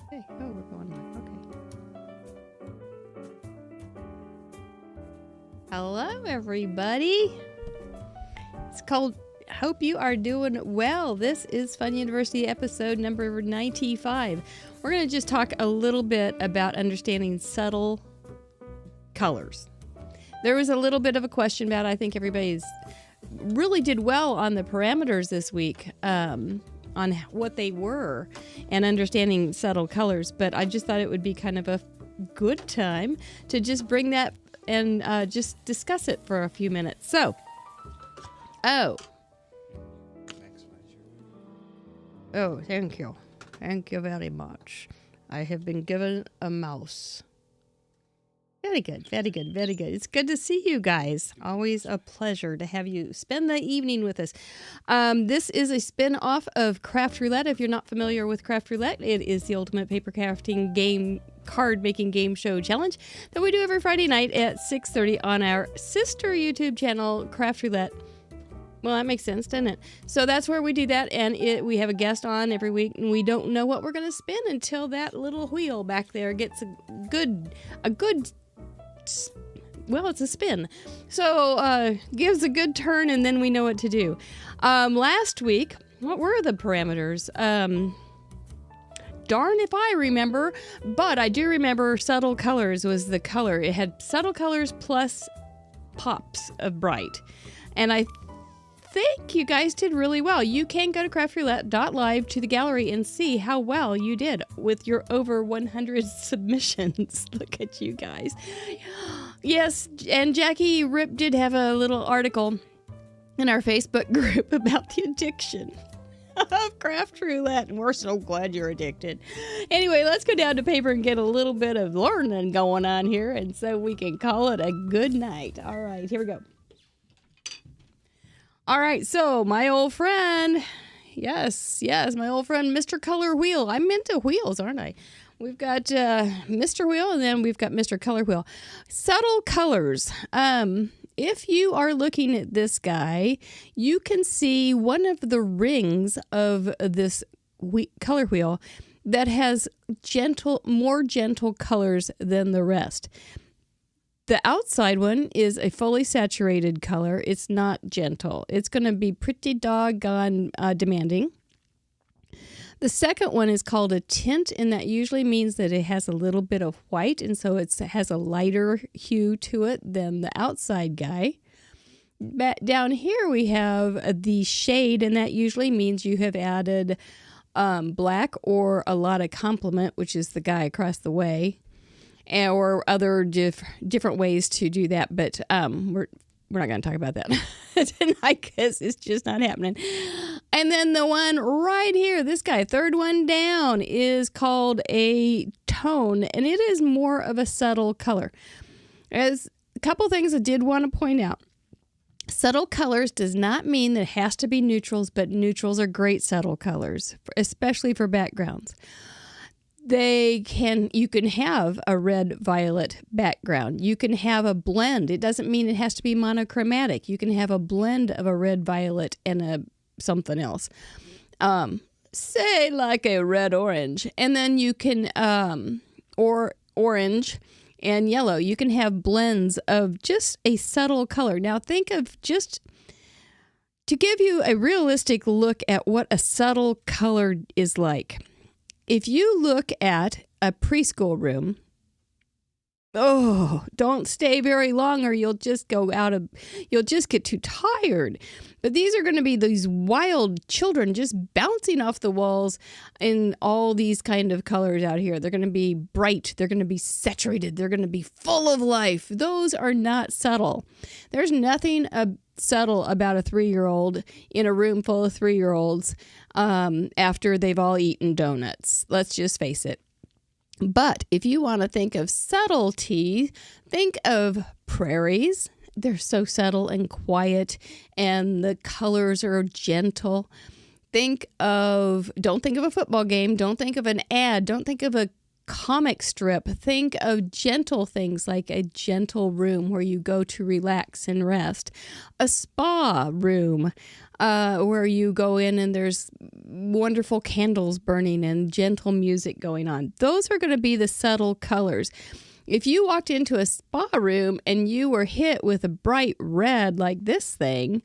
Okay. Oh, we're going live. Okay. Hello, everybody. It's called Hope You Are Doing Well. This is Fun University episode number 95. We're going to just talk a little bit about understanding subtle colors. There was a little bit of a question about, I think everybody's really did well on the parameters this week. On what they were and understanding subtle colors, but I just thought it would be kind of a good time to just bring that and just discuss it for a few minutes. So, thank you. Thank you very much. I have been given a mouse. Very good, very good, very good. It's good to see you guys. Always a pleasure to have you spend the evening with us. This is a spin-off of Craft Roulette. If you're not familiar with Craft Roulette, it is the ultimate paper crafting game, card-making game show challenge that we do every Friday night at 6:30 on our sister YouTube channel, Craft Roulette. Well, that makes sense, doesn't it? So that's where we do that, and we have a guest on every week, and we don't know what we're going to spin until that little wheel back there gets a good well, it's a spin. So gives a good turn, and then we know what to do. Last week, what were the parameters? Darn if I remember, but I do remember subtle colors was the color. It had subtle colors plus pops of bright. And I think you guys did really well. You can go to craftroulette.live to the gallery and see how well you did with your over 100 submissions. Look at you guys. Yes, and Jackie Rip did have a little article in our Facebook group about the addiction of Craft Roulette, and we're so glad you're addicted. Anyway, let's go down to paper and get a little bit of learning going on here, and so we can call it a good night. All right, here we go. All right, so my old friend, yes, my old friend, Mr. Color Wheel. I'm into wheels, aren't I? We've got Mr. Wheel, and then we've got Mr. Color Wheel. Subtle colors. If you are looking at this guy, you can see one of the rings of this color wheel that has more gentle colors than the rest. The outside one is a fully saturated color. It's not gentle. It's going to be pretty doggone demanding. The second one is called a tint, and that usually means that it has a little bit of white, and so it has a lighter hue to it than the outside guy. Down here we have the shade, and that usually means you have added black or a lot of complement, which is the guy across the way. Or other different ways to do that, but we're not going to talk about that tonight because it's just not happening. And then the one right here, this guy, third one down, is called a tone, and it is more of a subtle color. As a couple things I did want to point out. Subtle colors does not mean that it has to be neutrals, but neutrals are great subtle colors, especially for backgrounds. You can have a red-violet background. You can have a blend. It doesn't mean it has to be monochromatic. You can have a blend of a red-violet and something else. Say like a red-orange. And then you can, or orange and yellow. You can have blends of just a subtle color. Now think of just, to give you a realistic look at what a subtle color is like. If you look at a preschool room, don't stay very long or you'll just get too tired. But these are going to be these wild children just bouncing off the walls in all these kind of colors out here. They're going to be bright. They're going to be saturated. They're going to be full of life. Those are not subtle. There's nothing subtle about a 3-year-old in a room full of 3-year-olds after they've all eaten donuts. Let's just face it. But if you want to think of subtlety, think of prairies. They're so subtle and quiet, and the colors are gentle. Don't think of a football game. Don't think of an ad. Don't think of a comic strip. Think of gentle things like a gentle room where you go to relax and rest. A spa room where you go in and there's wonderful candles burning and gentle music going on. Those are going to be the subtle colors. If you walked into a spa room and you were hit with a bright red like this thing,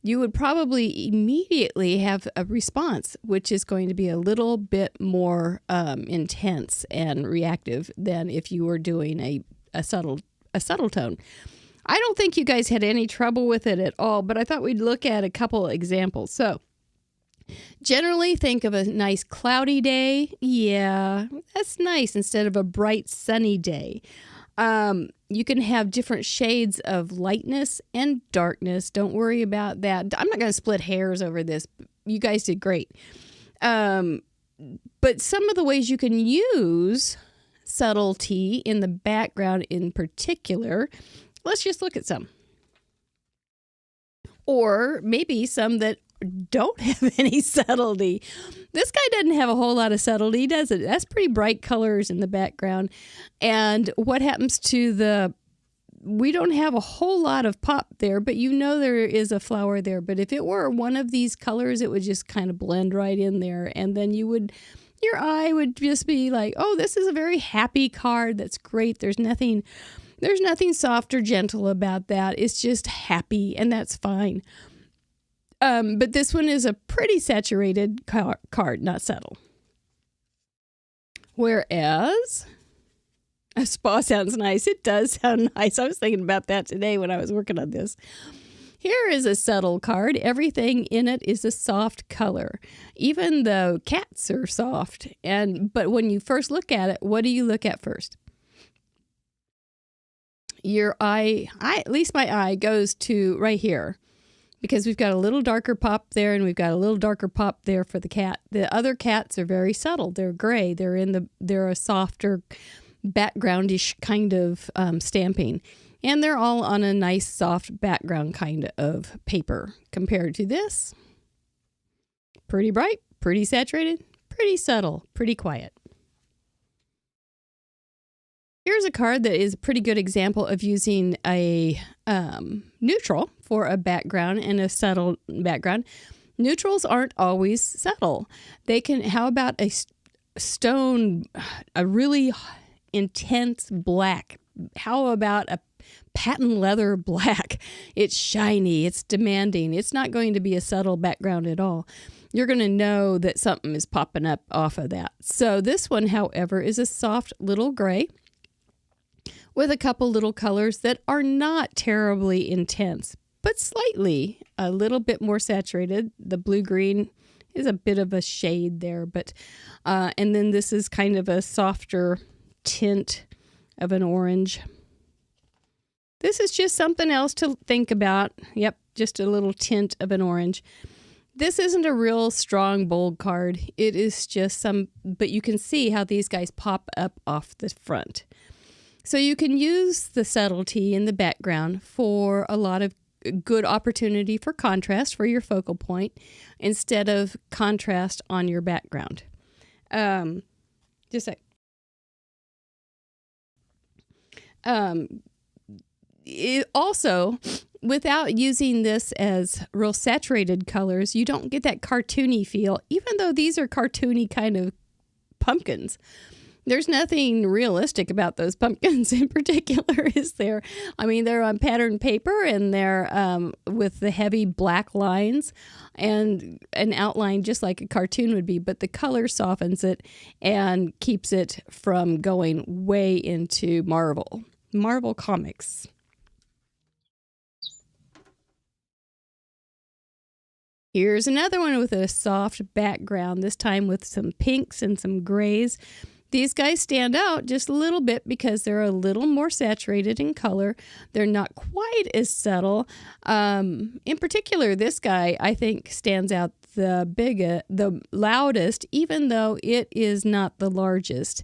you would probably immediately have a response, which is going to be a little bit more intense and reactive than if you were doing a subtle tone. I don't think you guys had any trouble with it at all, but I thought we'd look at a couple examples. So generally think of a nice cloudy day. Yeah, that's nice instead of a bright sunny day. You can have different shades of lightness and darkness. Don't worry about that. I'm not going to split hairs over this. You guys did great. But some of the ways you can use subtlety in the background in particular, let's just look at some. Or maybe some that don't have any subtlety. This guy doesn't have a whole lot of subtlety, does it? That's pretty bright colors in the background. And what happens to we don't have a whole lot of pop there, but you know there is a flower there. But if it were one of these colors, it would just kind of blend right in there. And then your eye would just be like, oh, this is a very happy card. That's great. There's nothing soft or gentle about that. It's just happy, and that's fine. But this one is a pretty saturated card, not subtle. Whereas a spa sounds nice. It does sound nice. I was thinking about that today when I was working on this. Here is a subtle card. Everything in it is a soft color. Even the cats are soft. But when you first look at it, what do you look at first? Your eye, at least my eye, goes to right here. Because we've got a little darker pop there and we've got a little darker pop there for the cat. The other cats are very subtle. They're gray. They're a softer backgroundish kind of stamping. And they're all on a nice soft background kind of paper compared to this. Pretty bright, pretty saturated, pretty subtle, pretty quiet. Here's a card that is a pretty good example of using a neutral for a background and a subtle background. Neutrals aren't always subtle. How about a stone, a really intense black? How about a patent leather black? It's shiny, it's demanding. It's not going to be a subtle background at all. You're going to know that something is popping up off of that. So this one, however, is a soft little gray with a couple little colors that are not terribly intense, but slightly a little bit more saturated. The blue-green is a bit of a shade there, but and then this is kind of a softer tint of an orange. This is just something else to think about. Yep, just a little tint of an orange. This isn't a real strong, bold card. It is just but you can see how these guys pop up off the front. So you can use the subtlety in the background for a lot of good opportunity for contrast for your focal point instead of contrast on your background. Just a also, without using this as real saturated colors, you don't get that cartoony feel, even though these are cartoony kind of pumpkins. There's nothing realistic about those pumpkins in particular, is there? I mean, they're on patterned paper and they're with the heavy black lines and an outline just like a cartoon would be, but the color softens it and keeps it from going way into Marvel Comics. Here's another one with a soft background, this time with some pinks and some grays. These guys stand out just a little bit because they're a little more saturated in color. They're not quite as subtle. In particular, this guy, I think, stands out the loudest, even though it is not the largest.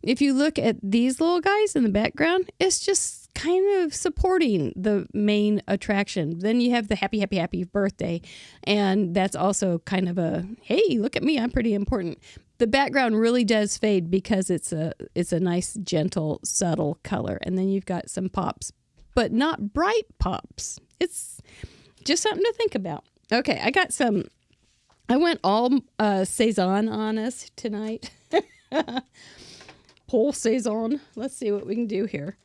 If you look at these little guys in the background, it's just kind of supporting the main attraction. Then you have the happy, happy, happy birthday. And that's also kind of a, hey, look at me, I'm pretty important. The background really does fade because it's a nice, gentle, subtle color. And then you've got some pops, but not bright pops. It's just something to think about. Okay, I went all Saison on us tonight. Whole Saison. Let's see what we can do here.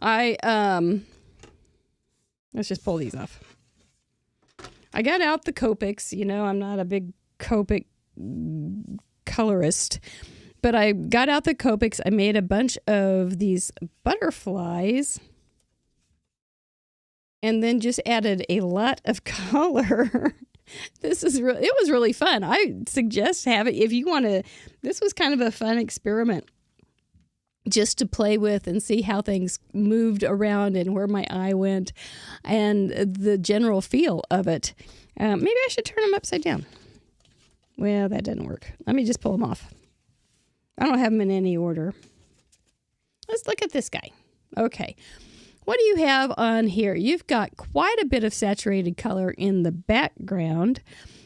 Let's just pull these off. I got out the Copics. You know, I'm not a big Copic colorist, but I got out the Copics. I made a bunch of these butterflies and then just added a lot of color. It was really fun. I suggest have it if you want to. This was kind of a fun experiment just to play with and see how things moved around and where my eye went and the general feel of it. Maybe I should turn them upside down. Well, that didn't work. Let me just pull them off. I don't have them in any order. Let's look at this guy. Okay. What do you have on here? You've got quite a bit of saturated color in the background.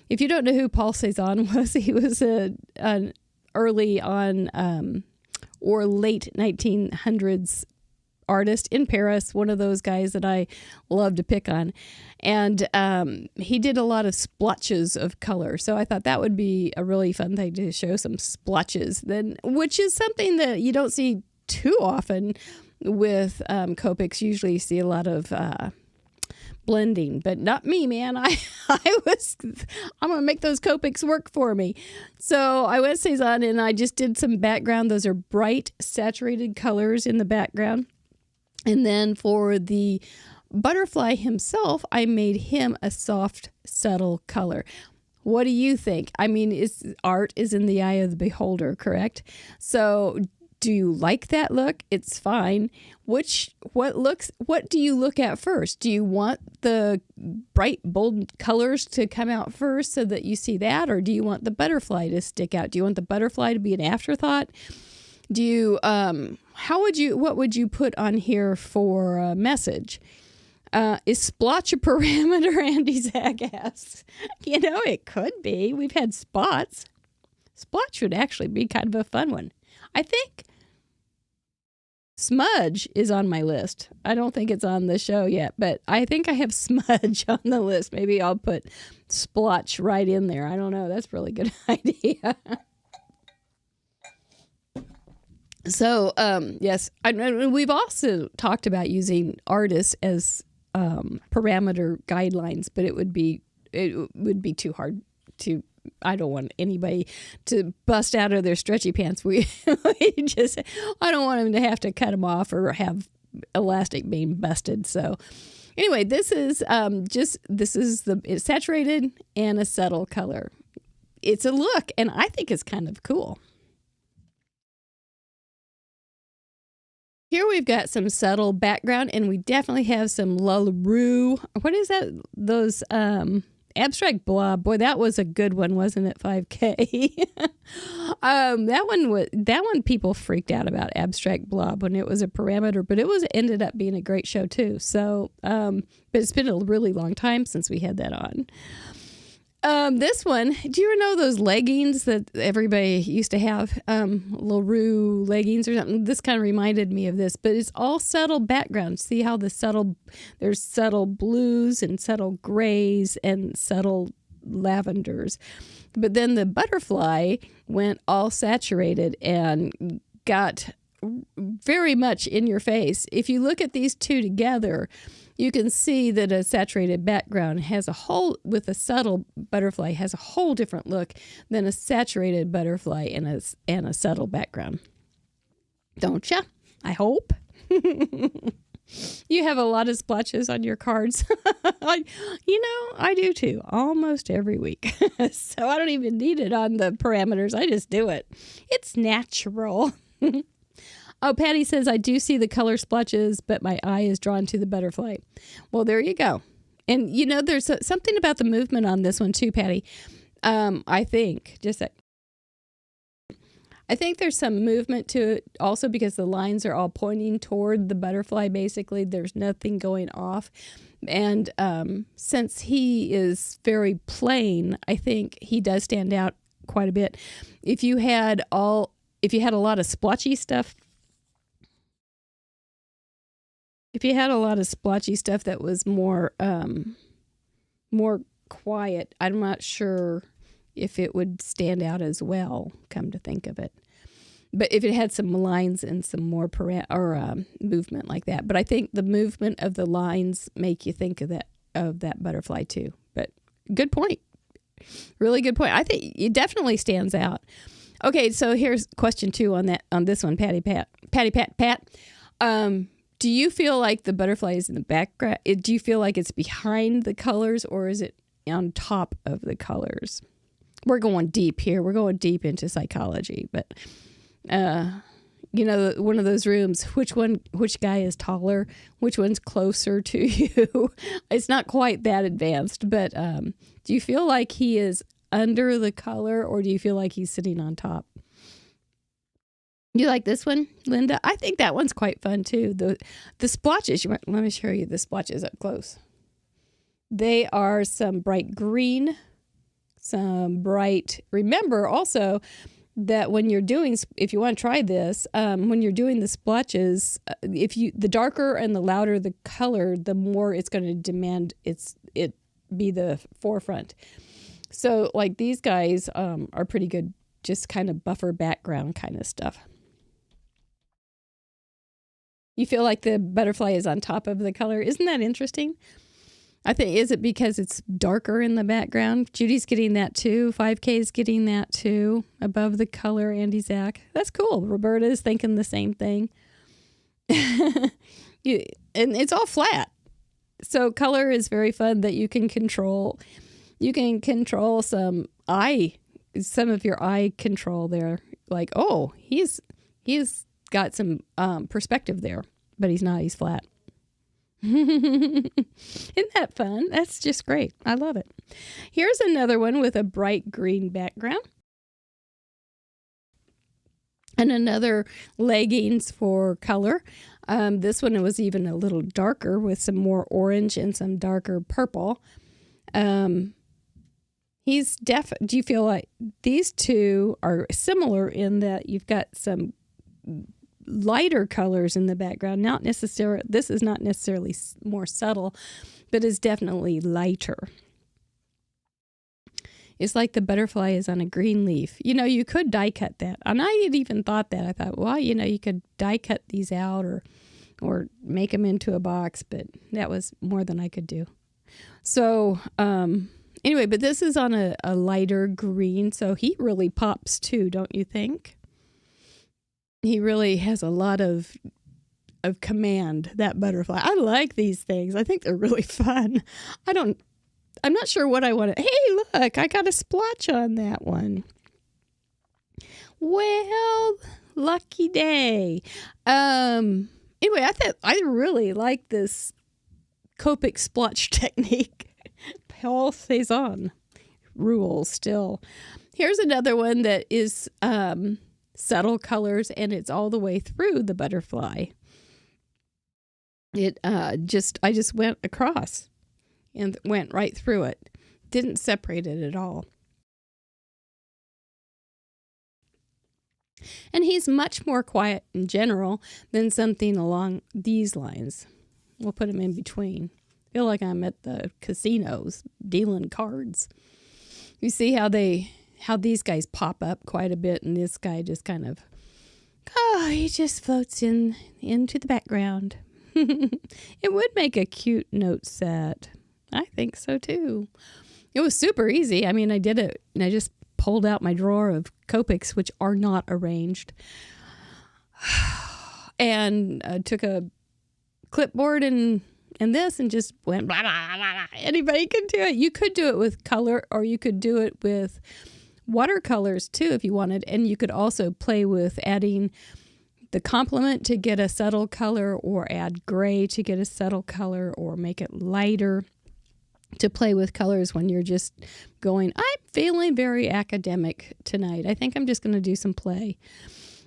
If you don't know who Paul Cézanne was, he was an early on or late 1900s artist in Paris, one of those guys that I love to pick on. And he did a lot of splotches of color. So I thought that would be a really fun thing to show some splotches, which is something that you don't see too often with Copics. Usually you see a lot of blending, but not me, man. I'm going to make those Copics work for me. So I went Cézanne and I just did some background. Those are bright, saturated colors in the background. And then for the butterfly himself, I made him a soft, subtle color. What do you think? I mean, art is in the eye of the beholder, correct? So do you like that look? It's fine. What do you look at first? Do you want the bright, bold colors to come out first so that you see that? Or do you want the butterfly to stick out? Do you want the butterfly to be an afterthought? Do you, what would you put on here for a message? Is splotch a parameter? Andy Zag asks. You know, it could be. We've had spots. Splotch would actually be kind of a fun one. I think smudge is on my list. I don't think it's on the show yet, but I think I have smudge on the list. Maybe I'll put splotch right in there. I don't know. That's a really good idea. So, yes, we've also talked about using artists as parameter guidelines, but it would be too hard to. I don't want anybody to bust out of their stretchy pants. I don't want them to have to cut them off or have elastic being busted. So anyway, this is it's saturated and a subtle color. It's a look, and I think it's kind of cool. Here we've got some subtle background, and we definitely have some LaRue. What is that? Those Abstract Blob. Boy, that was a good one, wasn't it? 5K. That one people freaked out about, Abstract Blob, when it was a parameter, but ended up being a great show too. So, but it's been a really long time since we had that on. This one, do you know those leggings that everybody used to have? LaRue leggings or something. This kind of reminded me of this, but it's all subtle background. See how there's subtle blues and subtle grays and subtle lavenders. But then the butterfly went all saturated and got very much in your face. If you look at these two together, you can see that a saturated background with a subtle butterfly has a whole different look than a saturated butterfly and a subtle background. Don't ya? I hope. You have a lot of splotches on your cards. I do too, almost every week. So I don't even need it on the parameters. I just do it. It's natural. Oh, Patty says, I do see the color splotches, but my eye is drawn to the butterfly. Well, there you go. And, there's something about the movement on this one too, Patty. I think I think there's some movement to it also because the lines are all pointing toward the butterfly. Basically, there's nothing going off. And since he is very plain, I think he does stand out quite a bit. If you had a lot of splotchy stuff, that was more quiet, I'm not sure if it would stand out as well, come to think of it. But if it had some lines and some more movement like that. But I think the movement of the lines make you think of that butterfly too. But good point. Really good point. I think it definitely stands out. Okay, so here's question 2 on this one, Patty Pat. Do you feel like the butterfly is in the background? Do you feel like it's behind the colors or is it on top of the colors? We're going deep here. We're going deep into psychology, but one of those rooms, which guy is taller, which one's closer to you? It's not quite that advanced, but do you feel like he is under the color or do you feel like he's sitting on top? You like this one, Linda? I think that one's quite fun too. The splotches, let me show you the splotches up close. They are some bright green, remember also that when you're doing, if you want to try this, when you're doing the splotches, the darker and the louder the color, the more it's going to demand it be the forefront. So like these guys are pretty good, just kind of buffer background kind of stuff. You feel like the butterfly is on top of the color. Isn't that interesting? I think, is it because it's darker in the background? Judy's getting that too. 5K is getting that too. Above the color, Andy Zach. That's cool. Roberta is thinking the same thing. And it's all flat. So color is very fun that you can control. You can control some of your eye control there. Like, oh, he's got some perspective there, but he's not. He's flat. Isn't that fun? That's just great. I love it. Here's another one with a bright green background. And another leggings for color. This one was even a little darker with some more orange and some darker purple. Do you feel like these two are similar in that you've got some lighter colors in the background? This is not necessarily more subtle, but is definitely lighter. It's like the butterfly is on a green leaf. You could die cut that. And I had even thought that. I thought, well, you could die cut these out or make them into a box, but that was more than I could do. So, anyway, but this is on a lighter green, so he really pops too, don't you think? He really has a lot of command, that butterfly. I like these things. I think they're really fun. I'm not sure what I want to. Hey, look, I got a splotch on that one. Well, lucky day. Anyway, I really like this Copic splotch technique. Paul Cézanne rules still. Here's another one that is subtle colors, and it's all the way through the butterfly. I just went across and went right through it. Didn't separate it at all. And he's much more quiet in general than something along these lines. We'll put him in between. I feel like I'm at the casinos dealing cards. You see how these guys pop up quite a bit, and this guy just kind of, he just floats into the background. It would make a cute note set. I think so too. It was super easy. I mean, I did it, and I just pulled out my drawer of Copics, which are not arranged, and took a clipboard and this and just went blah, blah, blah, blah. Anybody can do it. You could do it with color, or you could do it with watercolors too if you wanted, and you could also play with adding the complement to get a subtle color, or add gray to get a subtle color, or make it lighter. to play with colors when you're just going, I'm feeling very academic tonight. I think I'm just going to do some play.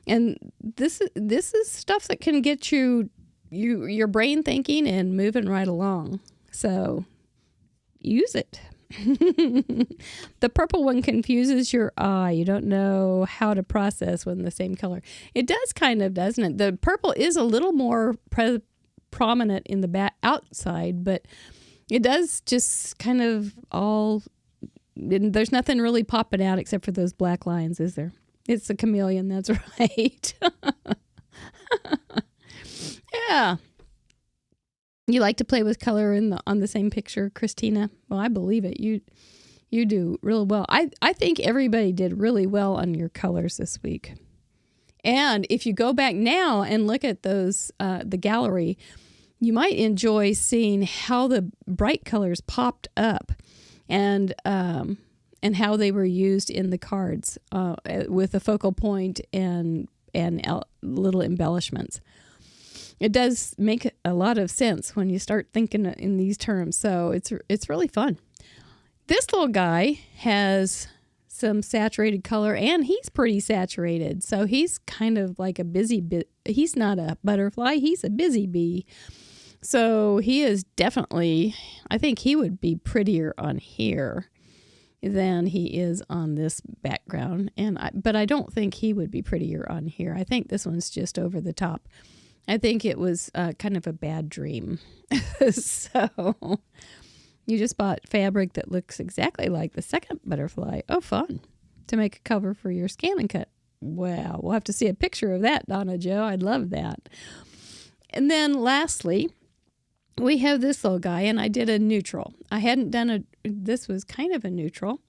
And this is stuff that can get your brain thinking and moving right along. So use it. The purple one confuses your eye. You don't know how to process when the same color. It does kind of, doesn't it? The purple is a little more prominent in the back outside, but it does just kind of all, there's nothing really popping out except for those black lines, is there? It's a chameleon, that's right. Yeah. You like to play with color on the same picture, Christina? Well, I believe it. You do really well. I think everybody did really well on your colors this week. And if you go back now and look at those, the gallery, you might enjoy seeing how the bright colors popped up and how they were used in the cards with a focal point and little embellishments. It does make a lot of sense when you start thinking in these terms. So it's really fun. This little guy has some saturated color, and he's pretty saturated. So he's kind of like a busy bee. He's not a butterfly. He's a busy bee. So he is definitely, I think he would be prettier on here than he is on this background. But I don't think he would be prettier on here. I think this one's just over the top. I think it was kind of a bad dream. So you just bought fabric that looks exactly like the second butterfly. Oh, fun. To make a cover for your Scan and Cut. Wow, we'll have to see a picture of that, Donna Jo. I'd love that. And then lastly, we have this little guy, and I did a neutral. I hadn't done this was kind of a neutral.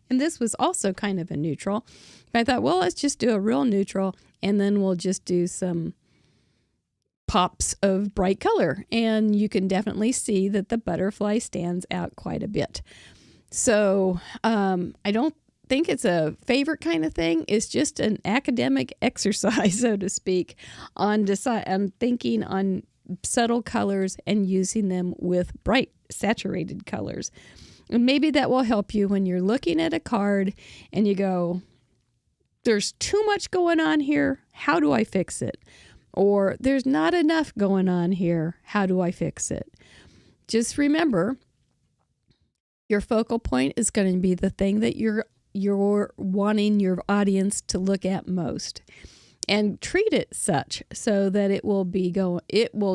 And this was also kind of a neutral. But I thought, well, let's just do a real neutral, and then we'll just do some pops of bright color. And you can definitely see that the butterfly stands out quite a bit. So I don't think it's a favorite kind of thing. It's just an academic exercise, so to speak, on thinking on subtle colors and using them with bright saturated colors. And maybe that will help you when you're looking at a card and you go, there's too much going on here. How do I fix it? Or there's not enough going on here. How do I fix it? Just remember, your focal point is going to be the thing that you're wanting your audience to look at most, and treat it such so that it will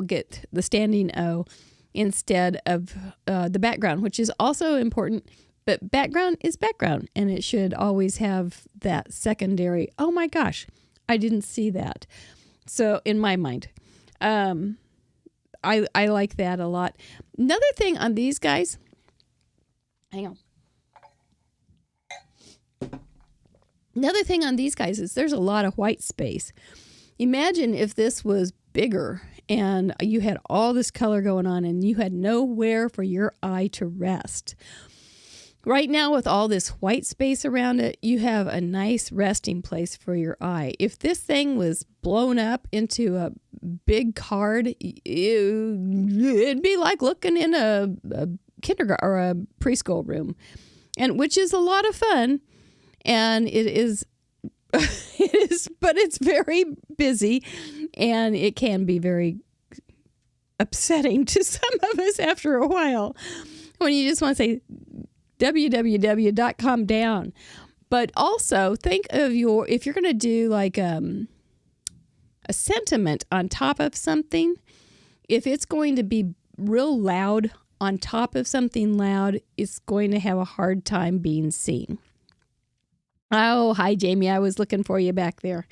get the standing O instead of the background, which is also important. But background is background, and it should always have that secondary, oh my gosh, I didn't see that. So in my mind, I like that a lot. Another thing on these guys, hang on. Another thing on these guys is there's a lot of white space. Imagine if this was bigger and you had all this color going on and you had nowhere for your eye to rest. Right now, with all this white space around it, you have a nice resting place for your eye. If this thing was blown up into a big card, it'd be like looking in a kindergarten or a preschool room, and which is a lot of fun. And it is, but it's very busy, and it can be very upsetting to some of us after a while when you just want to say www.calm down. But also think of if you're going to do like a sentiment on top of something, if it's going to be real loud on top of something loud, it's going to have a hard time being seen. Oh, hi, Jamie. I was looking for you back there.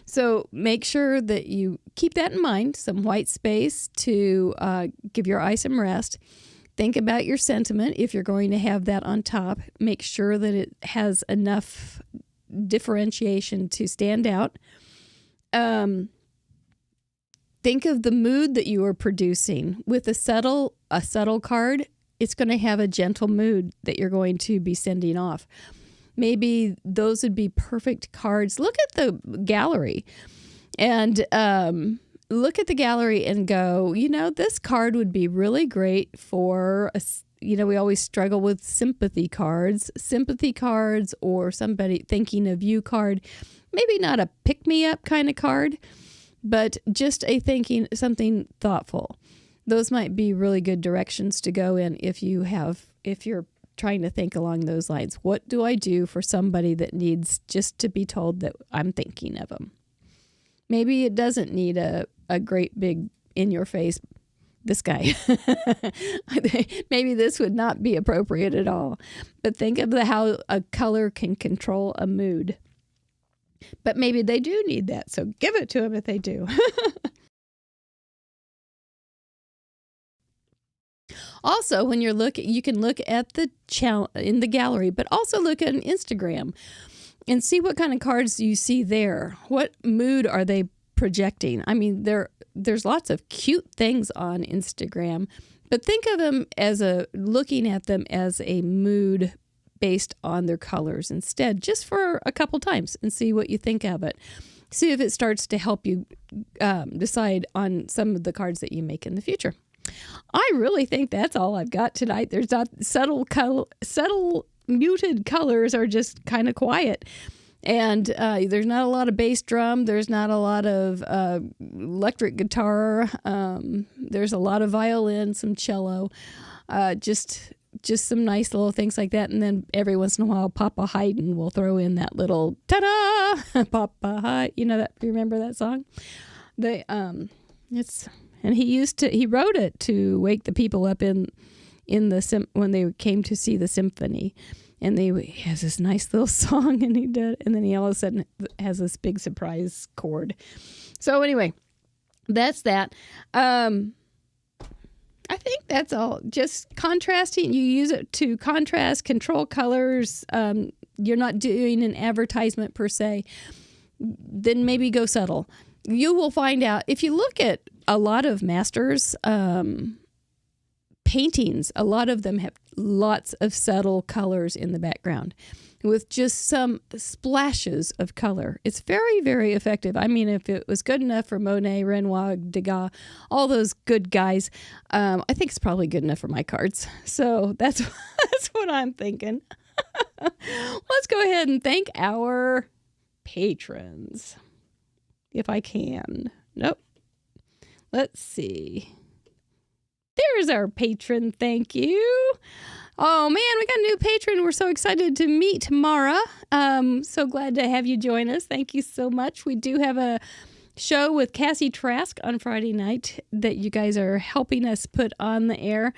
So make sure that you keep that in mind, some white space to give your eye some rest. Think about your sentiment. If you're going to have that on top, make sure that it has enough differentiation to stand out. Think of the mood that you are producing. With a subtle card, it's going to have a gentle mood that you're going to be sending off. Maybe those would be perfect cards. Look at the gallery and look at the gallery and go, this card would be really great for we always struggle with sympathy cards or somebody thinking of you card. Maybe not a pick-me-up kind of card, but just a thinking something thoughtful. Those might be really good directions to go in if you're trying to think along those lines. What do I do for somebody that needs just to be told that I'm thinking of them? Maybe it doesn't need a great big in-your-face, this guy. Maybe this would not be appropriate at all. But think of how a color can control a mood. But maybe they do need that, so give it to them if they do. Also, when you're looking, you can look at in the gallery, but also look at an Instagram and see what kind of cards you see there. What mood are they projecting? I mean, there's lots of cute things on Instagram, but think of them looking at them as a mood based on their colors instead, just for a couple times, and see what you think of it. See if it starts to help you decide on some of the cards that you make in the future. I really think that's all I've got tonight. There's not subtle muted colors are just kind of quiet. And there's not a lot of bass drum. There's not a lot of electric guitar. There's a lot of violin, some cello, just some nice little things like that. And then every once in a while, Papa Haydn will throw in that little ta-da, Papa Haydn. You remember that song? And he wrote it to wake the people up when they came to see the symphony. And he has this nice little song, and then he all of a sudden has this big surprise chord. So anyway, that's that. I think that's all. Just contrasting. You use it to contrast, control colors. You're not doing an advertisement per se. Then maybe go subtle. You will find out if you look at a lot of masters' paintings. A lot of them have lots of subtle colors in the background with just some splashes of color. It's very, very effective. I mean, if it was good enough for Monet, Renoir, Degas, all those good guys, I think it's probably good enough for my cards. So that's what I'm thinking. Let's go ahead and thank our patrons, if I can. Nope. Let's see. There's our patron. Thank you. Oh, man, we got a new patron. We're so excited to meet Mara. So glad to have you join us. Thank you so much. We do have a show with Cassie Trask on Friday night that you guys are helping us put on the air.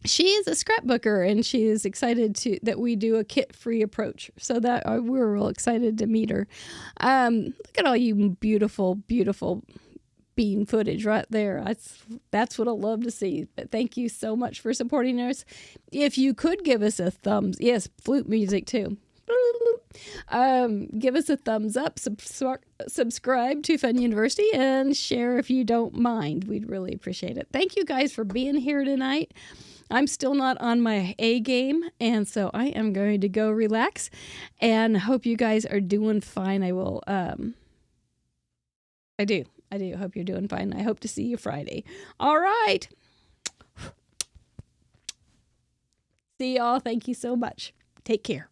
She is a scrapbooker, and she is excited that we do a kit-free approach. So that we're real excited to meet her. Look at all you beautiful, beautiful bean footage right there. That's what I love to see. But thank you so much for supporting us. If you could give us a yes, flute music too. Give us a thumbs up, subscribe to Fun University, and share if you don't mind. We'd really appreciate it. Thank you guys for being here tonight. I'm still not on my A game, and so I am going to go relax, and hope you guys are doing fine. I do hope you're doing fine. I hope to see you Friday. All right. See y'all. Thank you so much. Take care.